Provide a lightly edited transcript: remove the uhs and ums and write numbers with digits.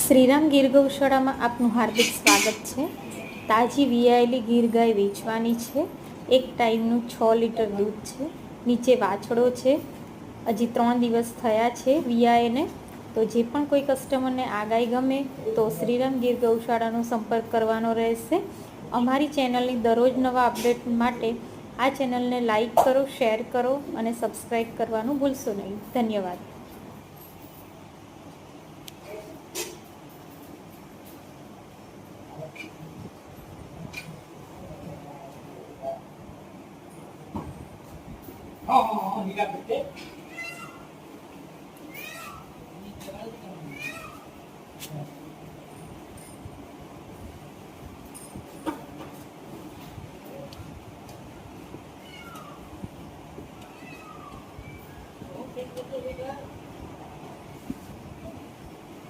શ્રીરામ ગીર ગૌશાળામાં આપનું હાર્દિક સ્વાગત છે। તાજી વિયાયેલી ગીર ગાય વેચવાની છે। એક ટાઈમનું 6 લીટર દૂધ છે। નીચે વાછડો છે। હજી 3 દિવસ થયા છે વિયાયેને। તો જે પણ કોઈ કસ્ટમરને આ ગાય ગમે તો શ્રીરામ ગીર ગૌશાળાનો સંપર્ક કરવાનો રહેશે। અમારી ચેનલની દરરોજ નવા અપડેટ માટે આ ચેનલને લાઈક કરો, શેર કરો અને સબસ્ક્રાઈબ કરવાનું ભૂલશો નહીં। ધન્યવાદ। हाँ हाँ हाँ निकाल सकते